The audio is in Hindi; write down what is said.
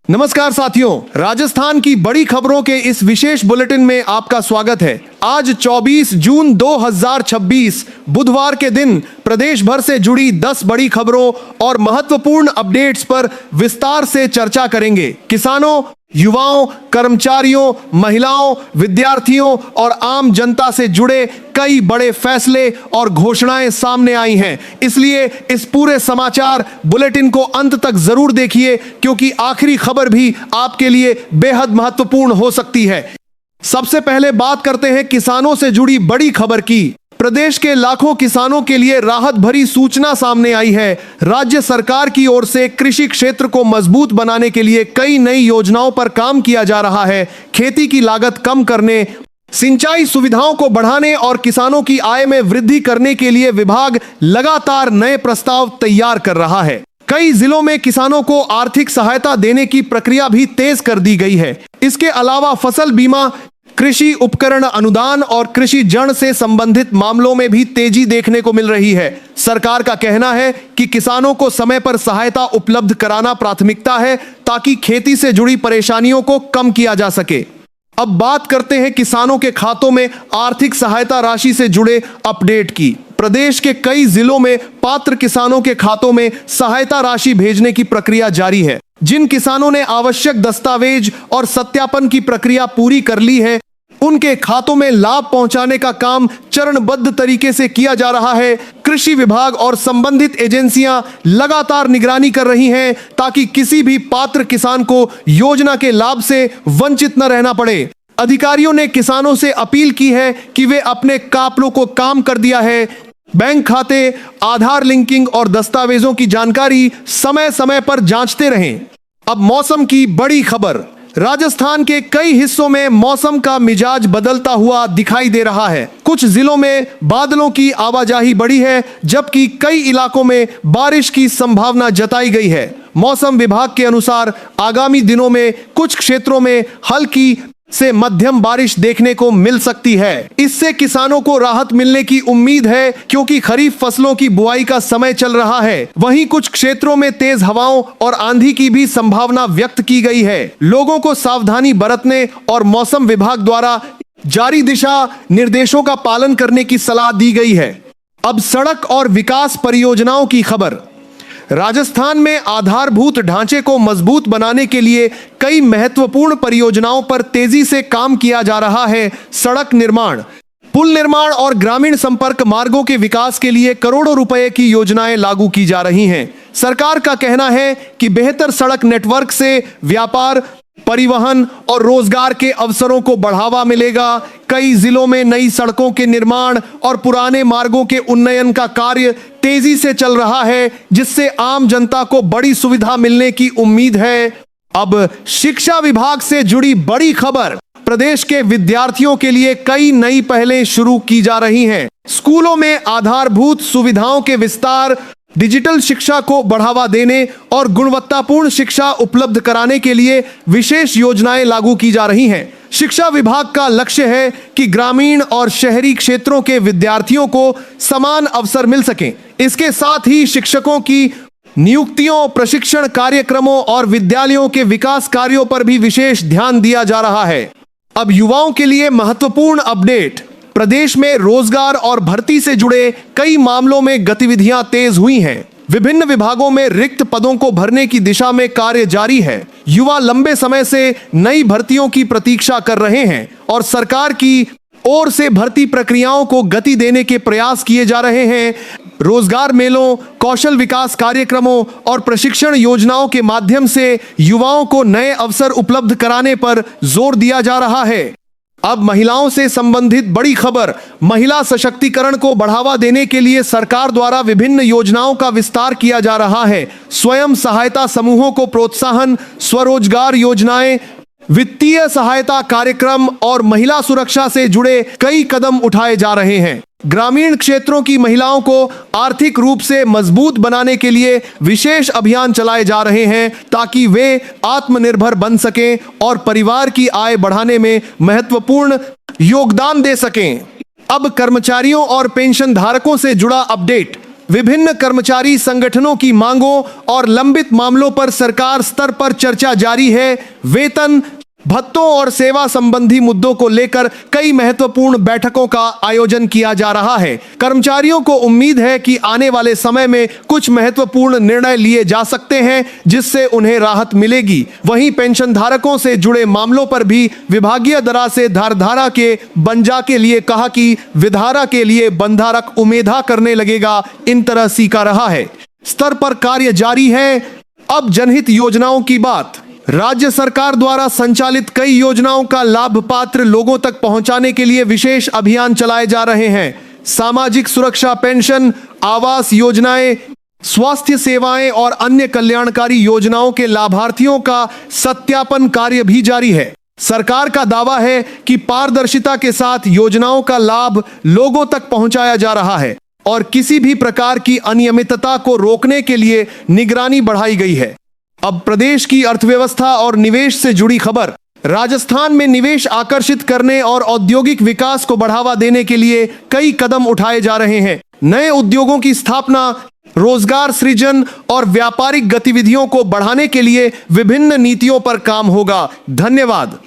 नमस्कार साथियों, राजस्थान की बड़ी खबरों के इस विशेष बुलेटिन में आपका स्वागत है। आज 24 जून 2026 बुधवार के दिन प्रदेश भर से जुड़ी 10 बड़ी खबरों और महत्वपूर्ण अपडेट्स पर विस्तार से चर्चा करेंगे। किसानों, युवाओं, कर्मचारियों, महिलाओं, विद्यार्थियों और आम जनता से जुड़े कई बड़े फैसले और घोषणाएं सामने आई हैं। इसलिए इस पूरे समाचार बुलेटिन को अंत तक जरूर देखिए, क्योंकि आखिरी खबर भी आपके लिए बेहद महत्वपूर्ण हो सकती है। सबसे पहले बात करते हैं किसानों से जुड़ी बड़ी खबर की। प्रदेश के लाखों किसानों के लिए राहत भरी सूचना सामने आई है। राज्य सरकार की ओर से कृषि क्षेत्र को मजबूत बनाने के लिए कई नई योजनाओं पर काम किया जा रहा है। खेती की लागत कम करने, सिंचाई सुविधाओं को बढ़ाने और किसानों की आय में वृद्धि करने के लिए विभाग लगातार नए प्रस्ताव तैयार कर रहा है। कई जिलों में किसानों को आर्थिक सहायता देने की प्रक्रिया भी तेज कर दी गई है। इसके अलावा फसल बीमा, कृषि उपकरण अनुदान और कृषि ऋण से संबंधित मामलों में भी तेजी देखने को मिल रही है। सरकार का कहना है कि किसानों को समय पर सहायता उपलब्ध कराना प्राथमिकता है, ताकि खेती से जुड़ी परेशानियों को कम किया जा सके। अब बात करते हैं किसानों के खातों में आर्थिक सहायता राशि से जुड़े अपडेट की। प्रदेश के कई जिलों में पात्र किसानों के खातों में सहायता राशि भेजने की प्रक्रिया जारी है। जिन किसानों ने आवश्यक दस्तावेज और सत्यापन की प्रक्रिया पूरी कर ली है, उनके खातों में लाभ पहुंचाने का काम चरणबद्ध तरीके से किया जा रहा है। कृषि विभाग और संबंधित एजेंसियां लगातार निगरानी कर रही हैं, ताकि किसी भी पात्र किसान को योजना के लाभ से वंचित न रहना पड़े। अधिकारियों ने किसानों से अपील की है कि वे अपने काफलों को काम कर दिया है। बैंक खाते, आधार लिंकिंग और दस्तावेजों की जानकारी समय समय पर जांचते रहें। अब मौसम की बड़ी खबर। राजस्थान के कई हिस्सों में मौसम का मिजाज बदलता हुआ दिखाई दे रहा है। कुछ जिलों में बादलों की आवाजाही बढ़ी है, जबकि कई इलाकों में बारिश की संभावना जताई गई है। मौसम विभाग के अनुसार आगामी दिनों में कुछ क्षेत्रों में हल्की से मध्यम बारिश देखने को मिल सकती है। इससे किसानों को राहत मिलने की उम्मीद है, क्योंकि खरीफ फसलों की बुआई का समय चल रहा है। वहीं कुछ क्षेत्रों में तेज हवाओं और आंधी की भी संभावना व्यक्त की गई है। लोगों को सावधानी बरतने और मौसम विभाग द्वारा जारी दिशा निर्देशों का पालन करने की सलाह दी गई है। अब सड़क और विकास परियोजनाओं की खबर। राजस्थान में आधारभूत ढांचे को मजबूत बनाने के लिए कई महत्वपूर्ण परियोजनाओं पर तेजी से काम किया जा रहा है। सड़क निर्माण, पुल निर्माण और ग्रामीण संपर्क मार्गों के विकास के लिए करोड़ों रुपए की योजनाएं लागू की जा रही हैं। सरकार का कहना है कि बेहतर सड़क नेटवर्क से व्यापार, परिवहन और रोजगार के अवसरों को बढ़ावा मिलेगा। कई जिलों में नई सड़कों के निर्माण और पुराने मार्गों के उन्नयन का कार्य तेजी से चल रहा है, जिससे आम जनता को बड़ी सुविधा मिलने की उम्मीद है। अब शिक्षा विभाग से जुड़ी बड़ी खबर। प्रदेश के विद्यार्थियों के लिए कई नई पहलें शुरू की जा रही हैं। स्कूलों में आधारभूत सुविधाओं के विस्तार, डिजिटल शिक्षा को बढ़ावा देने और गुणवत्तापूर्ण शिक्षा उपलब्ध कराने के लिए विशेष योजनाएं लागू की जा रही हैं। शिक्षा विभाग का लक्ष्य है कि ग्रामीण और शहरी क्षेत्रों के विद्यार्थियों को समान अवसर मिल सकें। इसके साथ ही शिक्षकों की नियुक्तियों, प्रशिक्षण कार्यक्रमों और विद्यालयों के विकास कार्यों पर भी विशेष ध्यान दिया जा रहा है। अब युवाओं के लिए महत्वपूर्ण अपडेट। प्रदेश में रोजगार और भर्ती से जुड़े कई मामलों में गतिविधियां तेज हुई हैं। विभिन्न विभागों में रिक्त पदों को भरने की दिशा में कार्य जारी है। युवा लंबे समय से नई भर्तियों की प्रतीक्षा कर रहे हैं और सरकार की ओर से भर्ती प्रक्रियाओं को गति देने के प्रयास किए जा रहे हैं। रोजगार मेलों, कौशल विकास कार्यक्रमों और प्रशिक्षण योजनाओं के माध्यम से युवाओं को नए अवसर उपलब्ध कराने पर जोर दिया जा रहा है। अब महिलाओं से संबंधित बड़ी खबर। महिला सशक्तिकरण को बढ़ावा देने के लिए सरकार द्वारा विभिन्न योजनाओं का विस्तार किया जा रहा है। स्वयं सहायता समूहों को प्रोत्साहन, स्वरोजगार योजनाएं, वित्तीय सहायता कार्यक्रम और महिला सुरक्षा से जुड़े कई कदम उठाए जा रहे हैं। ग्रामीण क्षेत्रों की महिलाओं को आर्थिक रूप से मजबूत बनाने के लिए विशेष अभियान चलाए जा रहे हैं, ताकि वे आत्मनिर्भर बन सकें और परिवार की आय बढ़ाने में महत्वपूर्ण योगदान दे सकें। अब कर्मचारियों और पेंशन धारकों से जुड़ा अपडेट। विभिन्न कर्मचारी संगठनों की मांगों और लंबित मामलों पर सरकार स्तर पर चर्चा जारी है। वेतन, भत्तों और सेवा संबंधी मुद्दों को लेकर कई महत्वपूर्ण बैठकों का आयोजन किया जा रहा है। कर्मचारियों को उम्मीद है कि आने वाले समय में कुछ महत्वपूर्ण निर्णय लिए जा सकते हैं जिससे उन्हें राहत मिलेगी। वहीं पेंशन धारकों से जुड़े मामलों पर भी विभागीय दरा से धारधारा के बंजा के लिए कहा कि विधारा के लिए बंधारक उमेधा करने लगेगा, इन तरह सीखा रहा है। स्तर पर कार्य जारी है। अब जनहित योजनाओं की बात। राज्य सरकार द्वारा संचालित कई योजनाओं का लाभ पात्र लोगों तक पहुंचाने के लिए विशेष अभियान चलाए जा रहे हैं। सामाजिक सुरक्षा पेंशन, आवास योजनाएं, स्वास्थ्य सेवाएं और अन्य कल्याणकारी योजनाओं के लाभार्थियों का सत्यापन कार्य भी जारी है। सरकार का दावा है कि पारदर्शिता के साथ योजनाओं का लाभ लोगों तक पहुंचाया जा रहा है और किसी भी प्रकार की अनियमितता को रोकने के लिए निगरानी बढ़ाई गई है। अब प्रदेश की अर्थव्यवस्था और निवेश से जुड़ी खबर। राजस्थान में निवेश आकर्षित करने और औद्योगिक विकास को बढ़ावा देने के लिए कई कदम उठाए जा रहे हैं। नए उद्योगों की स्थापना, रोजगार सृजन और व्यापारिक गतिविधियों को बढ़ाने के लिए विभिन्न नीतियों पर काम होगा। धन्यवाद।